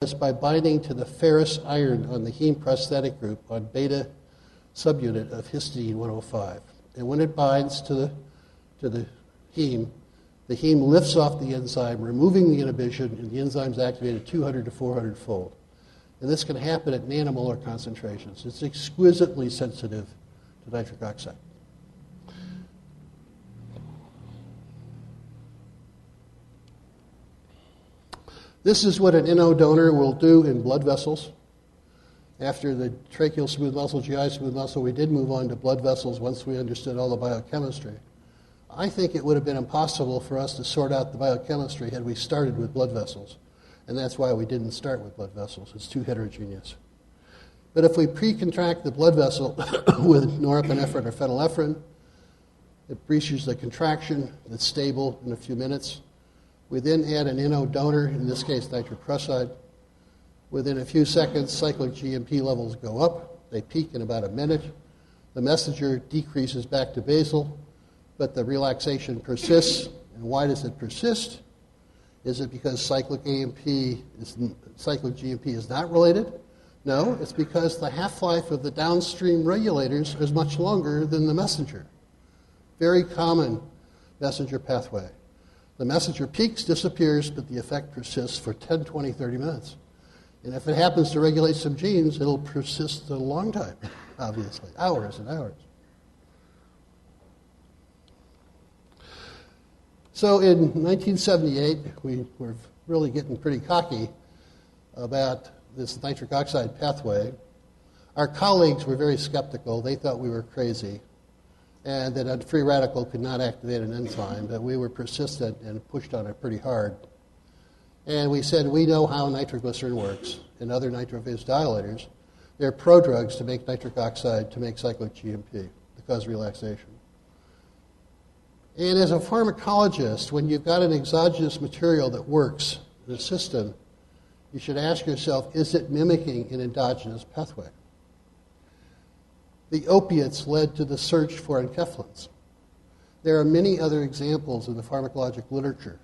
this by binding to the ferrous iron on the heme prosthetic group on beta subunit of histidine 105. And when it binds to the heme lifts off the enzyme, removing the inhibition, and the enzyme is activated 200 to 400 fold. And this can happen at nanomolar concentrations. It's exquisitely sensitive to nitric oxide. This is what an NO donor will do in blood vessels. After the tracheal smooth muscle, GI smooth muscle, we did move on to blood vessels once we understood all the biochemistry. I think it would have been impossible for us to sort out the biochemistry had we started with blood vessels. And that's why we didn't start with blood vessels. It's too heterogeneous. But if we pre-contract the blood vessel with norepinephrine or phenylephrine, it breaches the contraction. It's stable in a few minutes. We then add an NO donor, in this case nitric oxide. Within a few seconds, cyclic GMP levels go up. They peak in about a minute. The messenger decreases back to basal, but the relaxation persists. And why does it persist? Is it because cyclic GMP is not related? No, it's because the half-life of the downstream regulators is much longer than the messenger. Very common messenger pathway. The messenger peaks, disappears, but the effect persists for 10, 20, 30 minutes. And if it happens to regulate some genes, it'll persist a long time, obviously, hours and hours. So in 1978, we were really getting pretty cocky about this nitric oxide pathway. Our colleagues were very skeptical. They thought we were crazy and that a free radical could not activate an enzyme, but we were persistent and pushed on it pretty hard. And we said, we know how nitroglycerin works and other nitro vasodilators. They're prodrugs to make nitric oxide, to make cyclic GMP, to cause relaxation. And as a pharmacologist, when you've got an exogenous material that works in the system, you should ask yourself, is it mimicking an endogenous pathway? The opiates led to the search for enkephalins. There are many other examples in the pharmacologic literature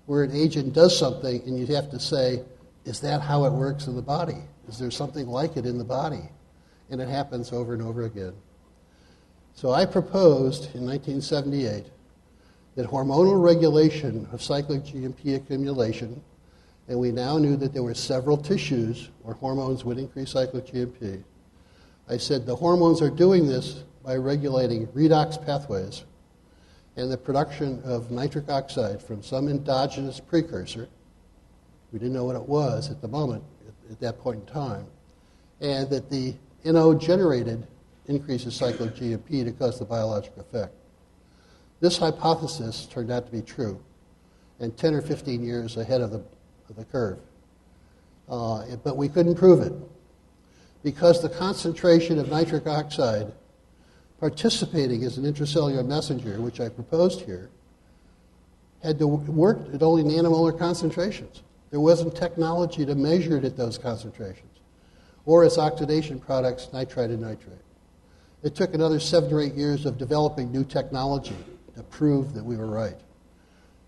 where an agent does something and you have to say, is that how it works in the body? Is there something like it in the body? And it happens over and over again. So I proposed in 1978 that hormonal regulation of cyclic GMP accumulation, and we now knew that there were several tissues where hormones would increase cyclic GMP. I said the hormones are doing this by regulating redox pathways and the production of nitric oxide from some endogenous precursor. We didn't know what it was at the moment, at that point in time. And that the NO generated increases cyclic GMP to cause the biologic effect. This hypothesis turned out to be true, and 10 or 15 years ahead of the curve. But we couldn't prove it, because the concentration of nitric oxide participating as an intracellular messenger, which I proposed here, had to work at only nanomolar concentrations. There wasn't technology to measure it at those concentrations, or as oxidation products, nitrite and nitrate. It took another 7 or 8 years of developing new technology to prove that we were right.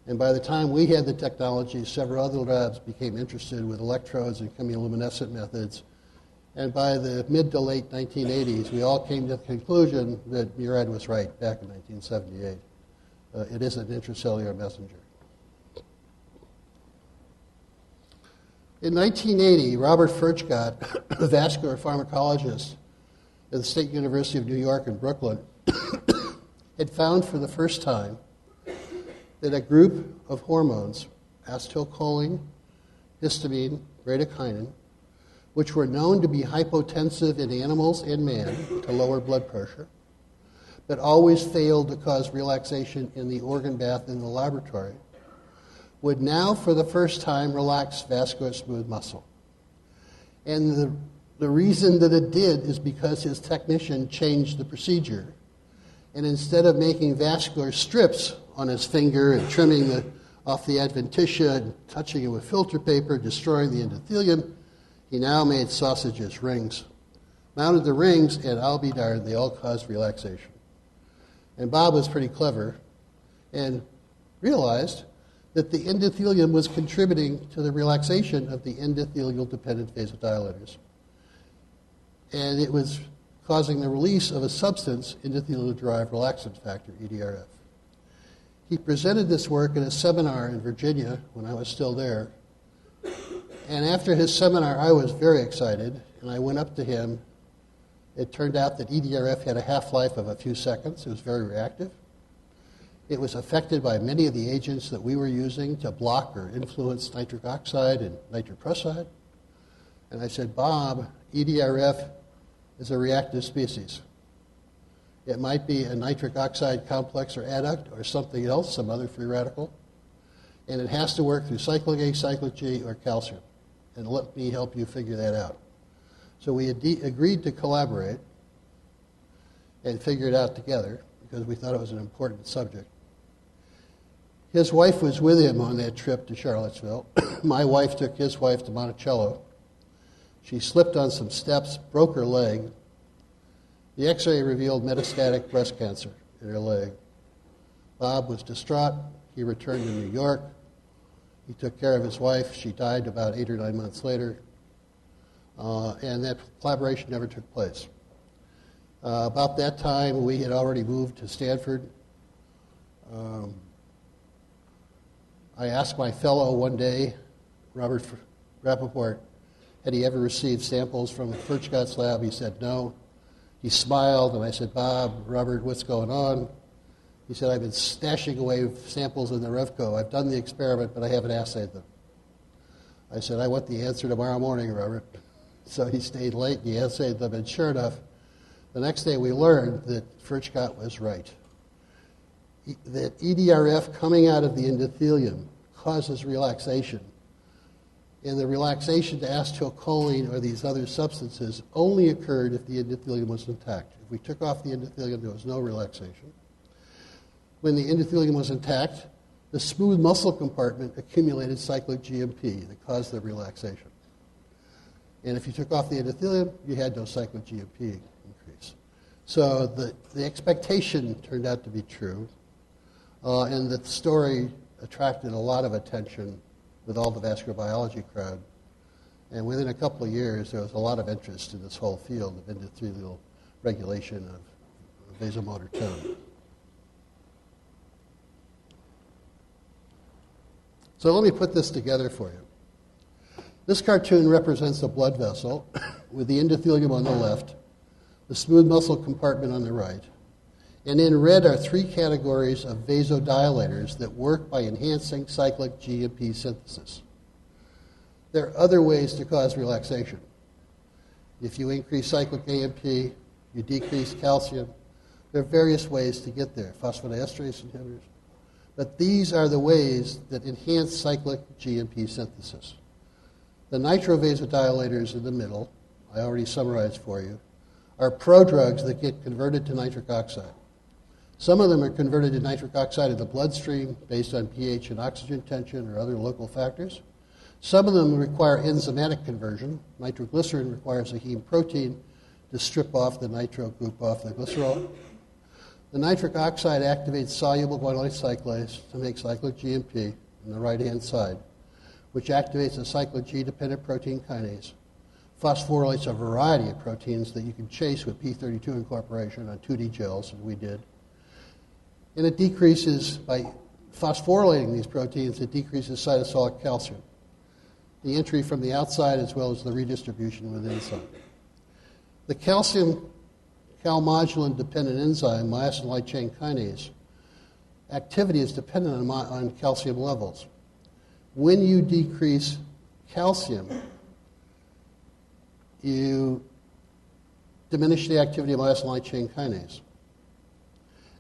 And by the time we had the technology, several other labs became interested with electrodes and chemiluminescent methods. And by the mid to late 1980s, we all came to the conclusion that Murad was right back in 1978. It is an intracellular messenger. In 1980, Robert Furchgott, a vascular pharmacologist at the State University of New York in Brooklyn, had found for the first time that a group of hormones, acetylcholine, histamine, bradykinin, which were known to be hypotensive in animals and man to lower blood pressure, but always failed to cause relaxation in the organ bath in the laboratory, would now for the first time relax vascular smooth muscle. And the reason that it did is because his technician changed the procedure. And instead of making vascular strips on his finger and trimming off the adventitia and touching it with filter paper, destroying the endothelium, he now made sausages, rings. Mounted the rings, and I'll be darned, they all caused relaxation. And Bob was pretty clever and realized that the endothelium was contributing to the relaxation of the endothelial-dependent vasodilators. And it was causing the release of a substance, endothelial-derived relaxant factor, EDRF. He presented this work at a seminar in Virginia when I was still there. And after his seminar, I was very excited, and I went up to him. It turned out that EDRF had a half-life of a few seconds. It was very reactive. It was affected by many of the agents that we were using to block or influence nitric oxide and nitroprusside. And I said, Bob, EDRF is a reactive species. It might be a nitric oxide complex or adduct or something else, some other free radical. And it has to work through cyclic A, cyclic G, or calcium. And let me help you figure that out. So we agreed to collaborate and figure it out together because we thought it was an important subject. His wife was with him on that trip to Charlottesville. My wife took his wife to Monticello. She slipped on some steps, broke her leg. The x-ray revealed metastatic breast cancer in her leg. Bob was distraught. He returned to New York. He took care of his wife. She died about 8 or 9 months later. And that collaboration never took place. About that time, we had already moved to Stanford. I asked my fellow one day, Robert Rappaport, had he ever received samples from Furchtgott's lab? He said no. He smiled, and I said, Bob, Robert, what's going on? He said, I've been stashing away samples in the Revco. I've done the experiment, but I haven't assayed them. I said, I want the answer tomorrow morning, Robert. So he stayed late, and he assayed them, and sure enough, the next day we learned that Furchtgott was right. That EDRF coming out of the endothelium causes relaxation. And the relaxation to acetylcholine or these other substances only occurred if the endothelium was intact. If we took off the endothelium, there was no relaxation. When the endothelium was intact, the smooth muscle compartment accumulated cyclic GMP that caused the relaxation. And if you took off the endothelium, you had no cyclic GMP increase. So the expectation turned out to be true. And the story attracted a lot of attention with all the vascular biology crowd. And within a couple of years, there was a lot of interest in this whole field of endothelial regulation of vasomotor tone. So let me put this together for you. This cartoon represents a blood vessel with the endothelium on the left, the smooth muscle compartment on the right. And in red are 3 categories of vasodilators that work by enhancing cyclic GMP synthesis. There are other ways to cause relaxation. If you increase cyclic AMP, you decrease calcium. There are various ways to get there, phosphodiesterase inhibitors. But these are the ways that enhance cyclic GMP synthesis. The nitrovasodilators in the middle, I already summarized for you, are prodrugs that get converted to nitric oxide. Some of them are converted to nitric oxide in the bloodstream based on pH and oxygen tension or other local factors. Some of them require enzymatic conversion. Nitroglycerin requires a heme protein to strip off the nitro group off the glycerol. The nitric oxide activates soluble guanylate cyclase to make cyclic GMP on the right-hand side, which activates a cyclic G-dependent protein kinase, phosphorylates a variety of proteins that you can chase with P32 incorporation on 2D gels, as we did. And it decreases, by phosphorylating these proteins, it decreases cytosolic calcium, the entry from the outside as well as the redistribution within inside. The calcium calmodulin-dependent enzyme, myosin light chain kinase, activity is dependent on calcium levels. When you decrease calcium, you diminish the activity of myosin light chain kinase.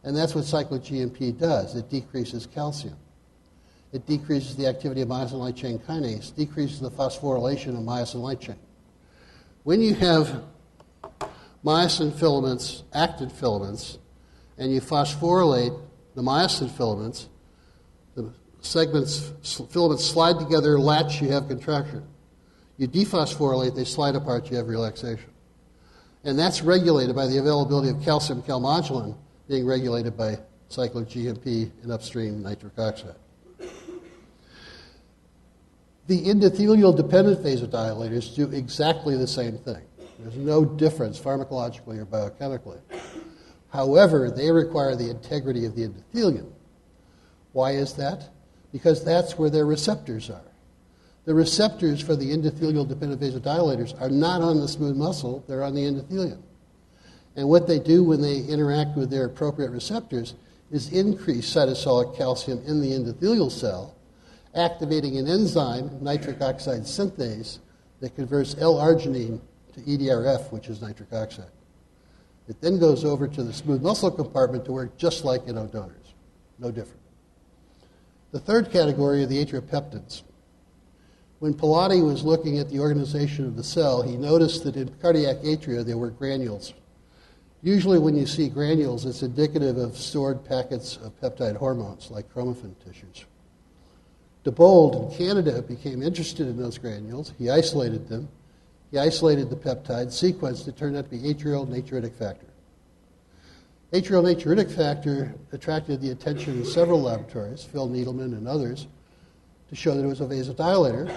And that's what cyclic GMP does. It decreases calcium. It decreases the activity of myosin light chain kinase, decreases the phosphorylation of myosin light chain. When you have myosin filaments, actin filaments, and you phosphorylate the myosin filaments, the filaments slide together, latch, you have contraction. You dephosphorylate, they slide apart, you have relaxation. And that's regulated by the availability of calcium calmodulin being regulated by cyclic GMP and upstream nitric oxide. The endothelial-dependent vasodilators do exactly the same thing. There's no difference pharmacologically or biochemically. However, they require the integrity of the endothelium. Why is that? Because that's where their receptors are. The receptors for the endothelial-dependent vasodilators are not on the smooth muscle, they're on the endothelium. And what they do when they interact with their appropriate receptors is increase cytosolic calcium in the endothelial cell, activating an enzyme, nitric oxide synthase, that converts L-arginine to EDRF, which is nitric oxide. It then goes over to the smooth muscle compartment to work just like NO donors, no different. The third category are the atriopeptins. When Pilati was looking at the organization of the cell, he noticed that in cardiac atria there were granules. Usually when you see granules, it's indicative of stored packets of peptide hormones, like chromaffin tissues. De Bold in Canada became interested in those granules. He isolated them. He isolated the peptide, sequenced it, turned out to be atrial natriuretic factor. Atrial natriuretic factor attracted the attention of several laboratories, Phil Needleman and others, to show that it was a vasodilator,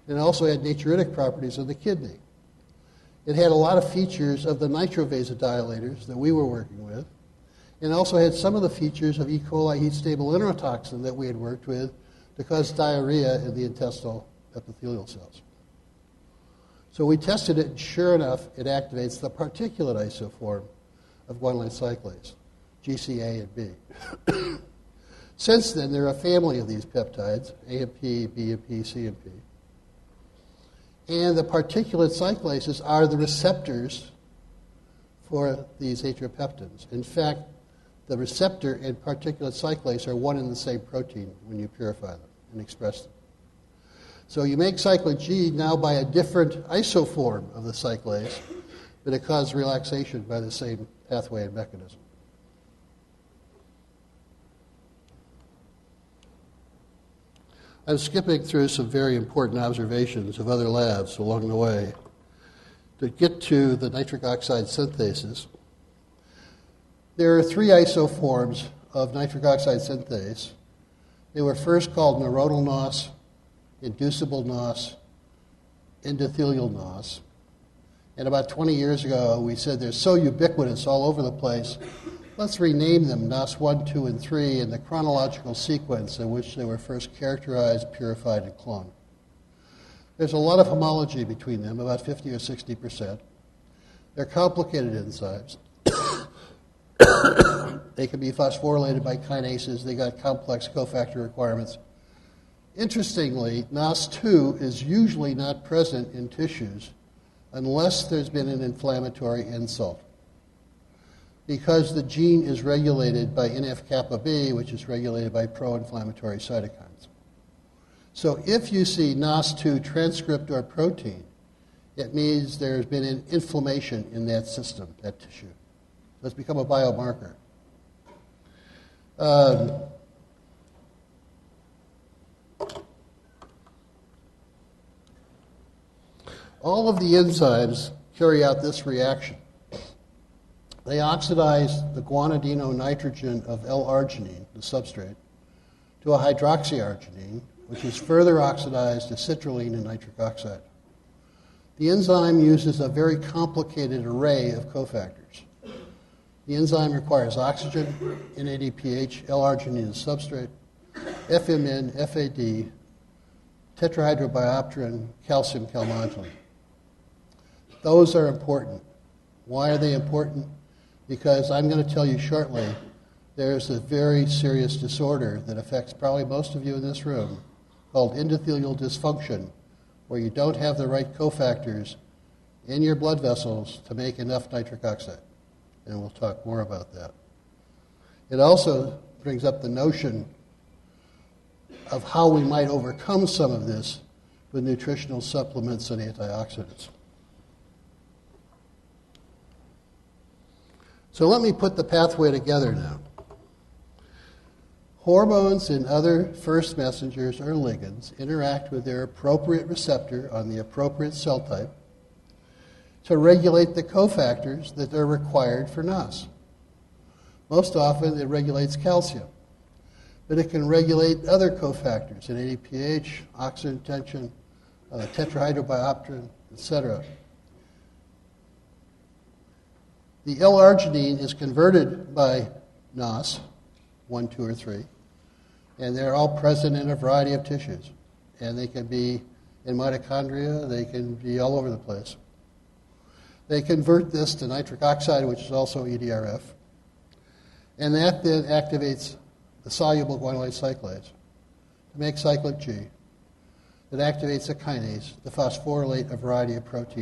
and it also had natriuretic properties of the kidney. It had a lot of features of the nitrovasodilators that we were working with, and also had some of the features of E. coli heat-stable enterotoxin that we had worked with to cause diarrhea in the intestinal epithelial cells. So we tested it, and sure enough, it activates the particulate isoform of guanylate cyclase, GCA and B. Since then, there are a family of these peptides, AMP, BMP, CMP. And the particulate cyclases are the receptors for these atriopeptins. In fact, the receptor and particulate cyclase are one and the same protein when you purify them and express them. So you make cyclic G now by a different isoform of the cyclase, but it causes relaxation by the same pathway and mechanism. I'm skipping through some very important observations of other labs along the way to get to the nitric oxide synthases. There are three isoforms of nitric oxide synthase. They were first called neuronal NOS, inducible NOS, endothelial NOS. And about 20 years ago, we said they're so ubiquitous all over the place, let's rename them NOS 1, 2, and 3 in the chronological sequence in which they were first characterized, purified, and cloned. There's a lot of homology between them, about 50 or 60%. They're complicated enzymes. They can be phosphorylated by kinases. They got complex cofactor requirements. Interestingly, NOS2 is usually not present in tissues unless there's been an inflammatory insult, because the gene is regulated by NF-kappa B, which is regulated by pro-inflammatory cytokines. So if you see NOS2 transcript or protein, it means there's been an inflammation in that system, that tissue. So it's become a biomarker. All of the enzymes carry out this reaction. They oxidize the guanidinonitrogen of L-arginine, the substrate, to a hydroxyarginine, which is further oxidized to citrulline and nitric oxide. The enzyme uses a very complicated array of cofactors. The enzyme requires oxygen, NADPH, L-arginine as substrate, FMN, FAD, tetrahydrobiopterin, calcium calmodulin. Those are important. Why are they important? Because I'm going to tell you shortly, there's a very serious disorder that affects probably most of you in this room called endothelial dysfunction, where you don't have the right cofactors in your blood vessels to make enough nitric oxide. And we'll talk more about that. It also brings up the notion of how we might overcome some of this with nutritional supplements and antioxidants. So let me put the pathway together now. Hormones and other first messengers or ligands interact with their appropriate receptor on the appropriate cell type to regulate the cofactors that are required for NOS. Most often it regulates calcium. but it can regulate other cofactors in ADPH, oxygen tension, tetrahydrobiopterin, etc. The L-arginine is converted by NOS, 1, 2, or 3, and they're all present in a variety of tissues. And they can be in mitochondria, they can be all over the place. They convert this to nitric oxide, which is also EDRF, and that then activates the soluble guanylate cyclase to make cyclic G that activates a kinase to phosphorylate a variety of proteins.